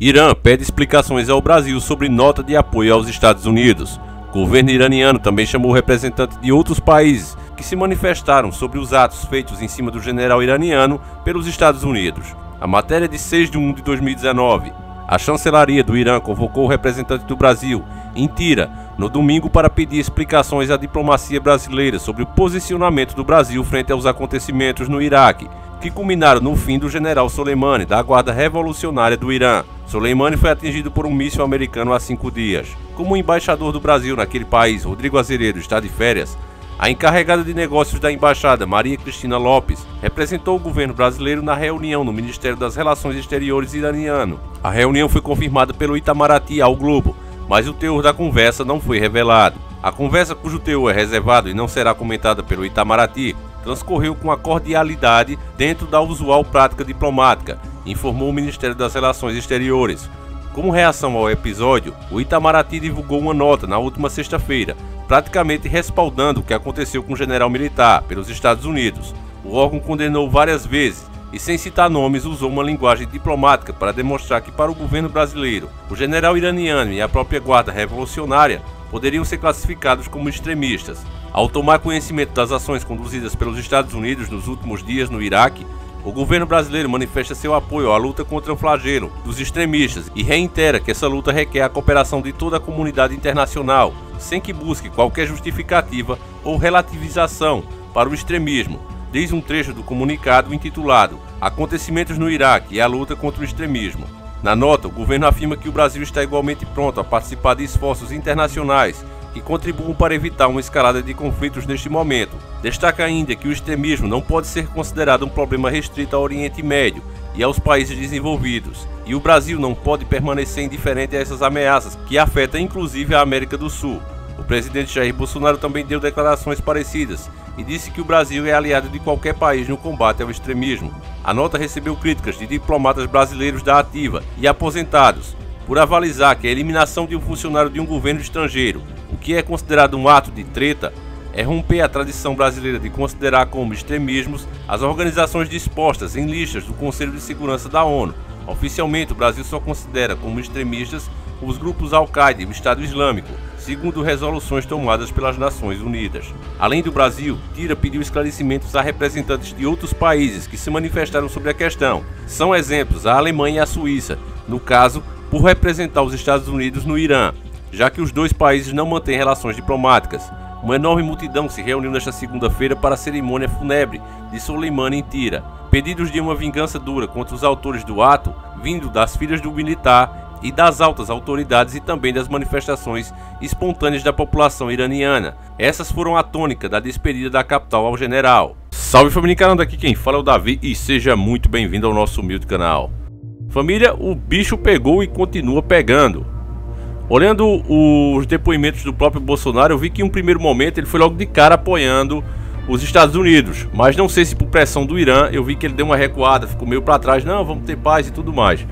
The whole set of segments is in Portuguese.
Irã pede explicações ao Brasil sobre nota de apoio aos Estados Unidos. O governo iraniano também chamou representantes de outros países que se manifestaram sobre os atos feitos em cima do general iraniano pelos Estados Unidos. A matéria é de 6 de 1 de 2019. A chancelaria do Irã convocou o representante do Brasil, em Tira, no domingo para pedir explicações à diplomacia brasileira sobre o posicionamento do Brasil frente aos acontecimentos no Iraque, que culminaram no fim do general Soleimani, da Guarda Revolucionária do Irã. Soleimani foi atingido por um míssil americano há 5 dias. Como o embaixador do Brasil naquele país, Rodrigo Azeredo, está de férias, a encarregada de negócios da embaixada, Maria Cristina Lopes, representou o governo brasileiro na reunião no Ministério das Relações Exteriores iraniano. A reunião foi confirmada pelo Itamaraty ao Globo, mas o teor da conversa não foi revelado. A conversa, cujo teor é reservado e não será comentada pelo Itamaraty, transcorreu com a cordialidade dentro da usual prática diplomática, informou o Ministério das Relações Exteriores. Como reação ao episódio, o Itamaraty divulgou uma nota na última sexta-feira, praticamente respaldando o que aconteceu com o general militar pelos Estados Unidos. O órgão condenou várias vezes e, sem citar nomes, usou uma linguagem diplomática para demonstrar que, para o governo brasileiro, o general iraniano e a própria Guarda Revolucionária poderiam ser classificados como extremistas. Ao tomar conhecimento das ações conduzidas pelos Estados Unidos nos últimos dias no Iraque, o governo brasileiro manifesta seu apoio à luta contra o flagelo dos extremistas e reitera que essa luta requer a cooperação de toda a comunidade internacional, sem que busque qualquer justificativa ou relativização para o extremismo, diz um trecho do comunicado intitulado Acontecimentos no Iraque e a luta contra o extremismo. Na nota, o governo afirma que o Brasil está igualmente pronto a participar de esforços internacionais que contribuam para evitar uma escalada de conflitos neste momento. Destaca ainda que o extremismo não pode ser considerado um problema restrito ao Oriente Médio e aos países desenvolvidos, e o Brasil não pode permanecer indiferente a essas ameaças que afetam inclusive a América do Sul. O presidente Jair Bolsonaro também deu declarações parecidas e disse que o Brasil é aliado de qualquer país no combate ao extremismo. A nota recebeu críticas de diplomatas brasileiros da ativa e aposentados por avalizar que a eliminação de um funcionário de um governo estrangeiro, o que é considerado um ato de treta, é romper a tradição brasileira de considerar como extremismos as organizações dispostas em listas do Conselho de Segurança da ONU. Oficialmente, o Brasil só considera como extremistas os grupos Al-Qaeda e o Estado Islâmico, segundo resoluções tomadas pelas Nações Unidas. Além do Brasil, Tira pediu esclarecimentos a representantes de outros países que se manifestaram sobre a questão. São exemplos a Alemanha e a Suíça, no caso, por representar os Estados Unidos no Irã, já que os dois países não mantêm relações diplomáticas. Uma enorme multidão se reuniu nesta segunda-feira para a cerimônia fúnebre de Soleimani em Tira. Pedidos de uma vingança dura contra os autores do ato, vindo das filhas do militar e das altas autoridades e também das manifestações espontâneas da população iraniana. Essas foram a tônica da despedida da capital ao general. Salve família, canal, daqui quem fala é o Davi e seja muito bem-vindo ao nosso humilde canal. Família, o bicho pegou e continua pegando. Olhando os depoimentos do próprio Bolsonaro, eu vi que em um primeiro momento ele foi logo de cara apoiando os Estados Unidos, mas não sei se por pressão do Irã, eu vi que ele deu uma recuada, ficou meio para trás, não, vamos ter paz e tudo mais.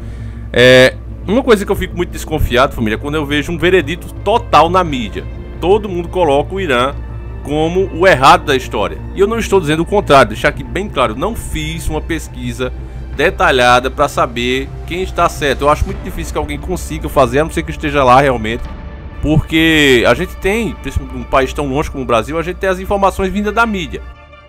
Uma coisa que eu fico muito desconfiado, família, é quando eu vejo um veredito total na mídia. Todo mundo coloca o Irã como o errado da história. E eu não estou dizendo o contrário, deixar aqui bem claro, eu não fiz uma pesquisa detalhada para saber quem está certo. Eu acho muito difícil que alguém consiga fazer, a não ser que esteja lá realmente, porque a gente tem, principalmente num país tão longe como o Brasil, a gente tem as informações vindas da mídia,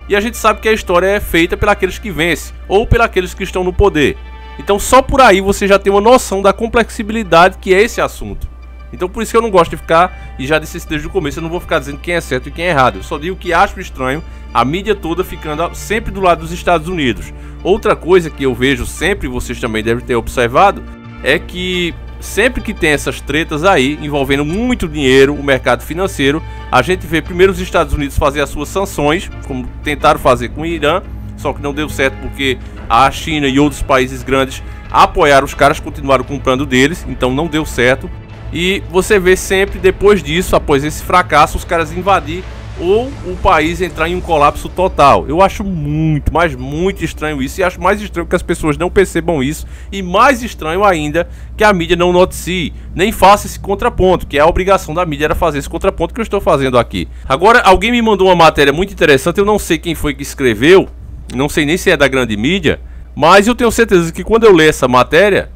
e a gente sabe que a história é feita pelos que vencem ou pelos que estão no poder. Então só por aí você já tem uma noção da complexibilidade que é esse assunto. Então por isso que eu não gosto de ficar, e já disse isso desde o começo, eu não vou ficar dizendo quem é certo e quem é errado. Eu só digo que acho estranho a mídia toda ficando sempre do lado dos Estados Unidos. Outra coisa que eu vejo sempre, vocês também devem ter observado, é que sempre que tem essas tretas aí, envolvendo muito dinheiro, o mercado financeiro, a gente vê primeiro os Estados Unidos fazer as suas sanções, como tentaram fazer com o Irã, só que não deu certo porque a China e outros países grandes apoiaram os caras, continuaram comprando deles, então não deu certo. E você vê sempre depois disso, após esse fracasso, os caras invadir ou o país entrar em um colapso total. Eu acho muito, mas muito estranho isso, e acho mais estranho que as pessoas não percebam isso, e mais estranho ainda que a mídia não noticie, nem faça esse contraponto, que é a obrigação da mídia, era fazer esse contraponto que eu estou fazendo aqui. Agora, alguém me mandou uma matéria muito interessante, eu não sei quem foi que escreveu, não sei nem se é da grande mídia, mas eu tenho certeza que quando eu ler essa matéria,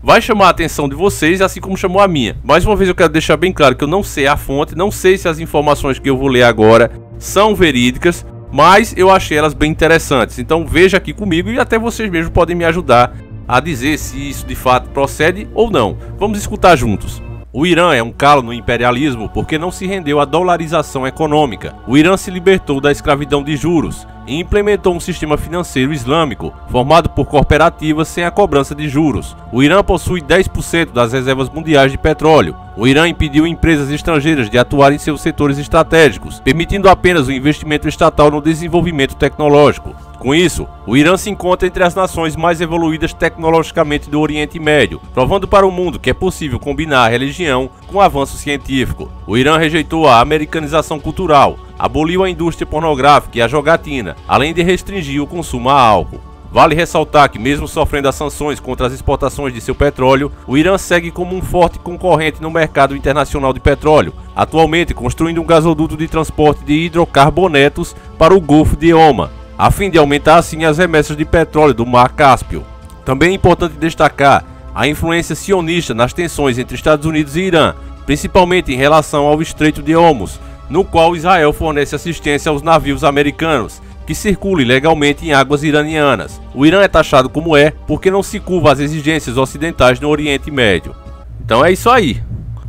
vai chamar a atenção de vocês, assim como chamou a minha. Mais uma vez eu quero deixar bem claro que eu não sei a fonte, não sei se as informações que eu vou ler agora são verídicas, mas eu achei elas bem interessantes. Então veja aqui comigo e até vocês mesmos podem me ajudar a dizer se isso de fato procede ou não. Vamos escutar juntos. O Irã é um calo no imperialismo porque não se rendeu à dolarização econômica. O Irã se libertou da escravidão de juros e implementou um sistema financeiro islâmico formado por cooperativas sem a cobrança de juros. O Irã possui 10% das reservas mundiais de petróleo. O Irã impediu empresas estrangeiras de atuar em seus setores estratégicos, permitindo apenas o investimento estatal no desenvolvimento tecnológico. Com isso, o Irã se encontra entre as nações mais evoluídas tecnologicamente do Oriente Médio, provando para o mundo que é possível combinar a religião com o avanço científico. O Irã rejeitou a americanização cultural, aboliu a indústria pornográfica e a jogatina, além de restringir o consumo a álcool. Vale ressaltar que, mesmo sofrendo as sanções contra as exportações de seu petróleo, o Irã segue como um forte concorrente no mercado internacional de petróleo, atualmente construindo um gasoduto de transporte de hidrocarbonetos para o Golfo de Oman, a fim de aumentar assim as remessas de petróleo do Mar Cáspio. Também é importante destacar a influência sionista nas tensões entre Estados Unidos e Irã, principalmente em relação ao Estreito de Hormuz, no qual Israel fornece assistência aos navios americanos que circulam ilegalmente em águas iranianas. O Irã é taxado como é porque não se curva às exigências ocidentais no Oriente Médio. Então é isso aí.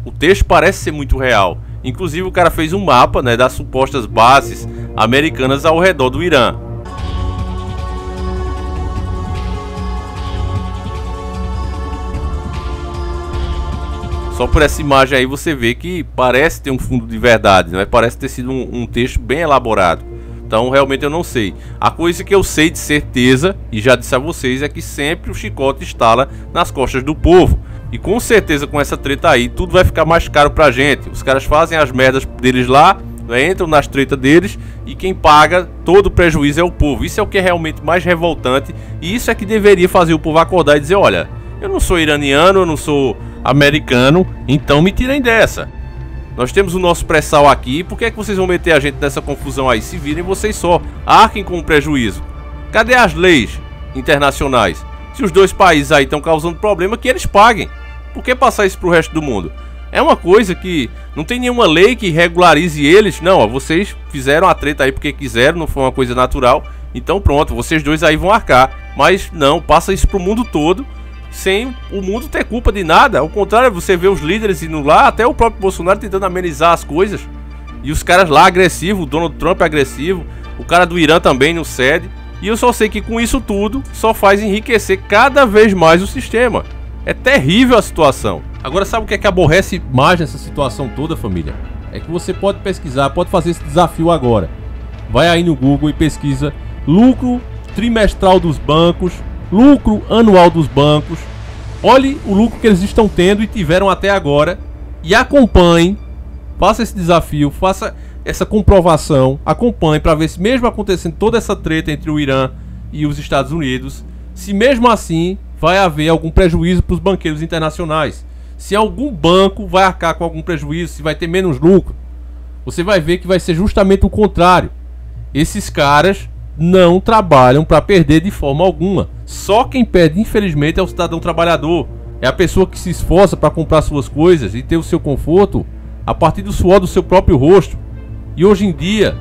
O texto parece ser muito real. Inclusive o cara fez um mapa, né, das supostas bases americanas ao redor do Irã. Só por essa imagem aí você vê que parece ter um fundo de verdade, né? Parece ter sido um texto bem elaborado. Então realmente eu não sei. A coisa que eu sei de certeza, e já disse a vocês, é que sempre o chicote estala nas costas do povo. E com certeza com essa treta aí, tudo vai ficar mais caro pra gente. Os caras fazem as merdas deles lá, né? Entram nas tretas deles, e quem paga todo o prejuízo é o povo. Isso é o que é realmente mais revoltante, e isso é que deveria fazer o povo acordar e dizer: olha, eu não sou iraniano, eu não sou americano, então me tirem dessa. Nós temos o nosso pré-sal aqui, por que é que vocês vão meter a gente nessa confusão aí? Se virem vocês só, arquem com o prejuízo. Cadê as leis internacionais? Se os dois países aí estão causando problema, que eles paguem. Por que passar isso pro resto do mundo? É uma coisa que não tem nenhuma lei que regularize eles. Não, ó, vocês fizeram a treta aí porque quiseram, não foi uma coisa natural. Então pronto, vocês dois aí vão arcar. Mas não, passa isso pro mundo todo, sem o mundo ter culpa de nada. Ao contrário, você vê os líderes indo lá, até o próprio Bolsonaro tentando amenizar as coisas, e os caras lá agressivos, o Donald Trump é agressivo, o cara do Irã também não cede. E eu só sei que com isso tudo só faz enriquecer cada vez mais o sistema. É terrível a situação. Agora sabe o que é que aborrece mais nessa situação toda, família? É que você pode pesquisar, pode fazer esse desafio agora. Vai aí no Google e pesquisa lucro trimestral dos bancos, lucro anual dos bancos. Olhe o lucro que eles estão tendo e tiveram até agora, e acompanhe, faça esse desafio, faça essa comprovação, acompanhe para ver se, mesmo acontecendo toda essa treta entre o Irã e os Estados Unidos, se mesmo assim vai haver algum prejuízo para os banqueiros internacionais, se algum banco vai arcar com algum prejuízo, se vai ter menos lucro. Você vai ver que vai ser justamente o contrário. Esses caras não trabalham para perder de forma alguma. Só quem perde, infelizmente, é o cidadão trabalhador. É a pessoa que se esforça para comprar suas coisas e ter o seu conforto a partir do suor do seu próprio rosto. E hoje em dia,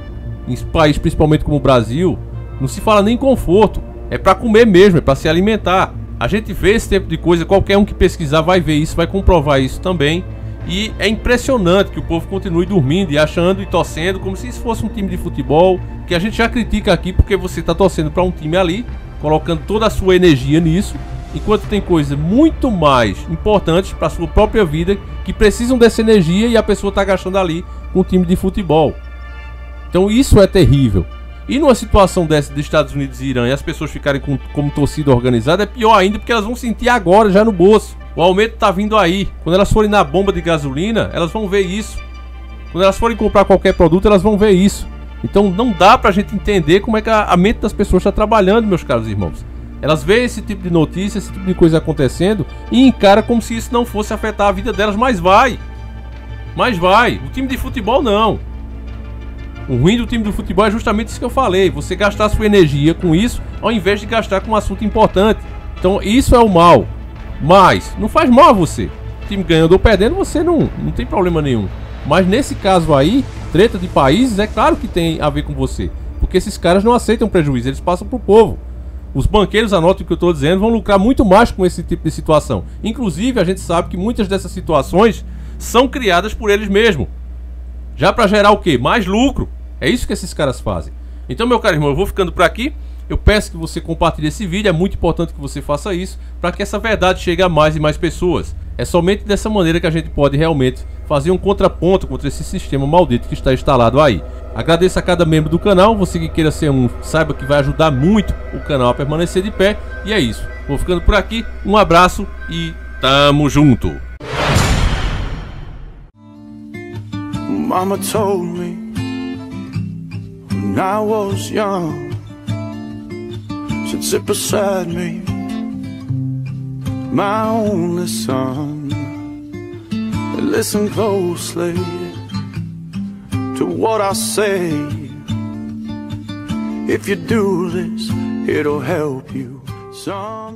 em países principalmente como o Brasil, não se fala nem em conforto. É para comer mesmo, é para se alimentar. A gente vê esse tipo de coisa, qualquer um que pesquisar vai ver isso, vai comprovar isso também. E é impressionante que o povo continue dormindo e achando e torcendo como se isso fosse um time de futebol, que a gente já critica aqui porque você está torcendo para um time ali, colocando toda a sua energia nisso, enquanto tem coisas muito mais importantes para a sua própria vida que precisam dessa energia e a pessoa está gastando ali com um time de futebol. Então isso é terrível. E numa situação dessa de Estados Unidos e Irã e as pessoas ficarem como torcida organizada, é pior ainda, porque elas vão sentir agora já no bolso. O aumento tá vindo aí. Quando elas forem na bomba de gasolina, elas vão ver isso. Quando elas forem comprar qualquer produto, elas vão ver isso. Então não dá pra gente entender como é que a mente das pessoas está trabalhando, meus caros irmãos. Elas veem esse tipo de notícia, esse tipo de coisa acontecendo e encaram como se isso não fosse afetar a vida delas, mas vai. Mas vai. O time de futebol não. O ruim do time do futebol é justamente isso que eu falei. Você gastar sua energia com isso, ao invés de gastar com um assunto importante. Então isso é o mal. Mas não faz mal a você. O time ganhando ou perdendo, você não tem problema nenhum. Mas nesse caso aí, treta de países, é claro que tem a ver com você. Porque esses caras não aceitam prejuízo, eles passam pro povo. Os banqueiros, anotem o que eu estou dizendo, vão lucrar muito mais com esse tipo de situação. Inclusive, a gente sabe que muitas dessas situações são criadas por eles mesmos. Já para gerar o quê? Mais lucro. É isso que esses caras fazem. Então, meu caro irmão, eu vou ficando por aqui. Eu peço que você compartilhe esse vídeo. É muito importante que você faça isso para que essa verdade chegue a mais e mais pessoas. É somente dessa maneira que a gente pode realmente fazer um contraponto contra esse sistema maldito que está instalado aí. Agradeço a cada membro do canal. Você que queira ser um, saiba que vai ajudar muito o canal a permanecer de pé. E é isso. Vou ficando por aqui. Um abraço e tamo junto. Mama told me when I was young, she'd sit beside me, my only son, and listen closely to what I say. If you do this, it'll help you some.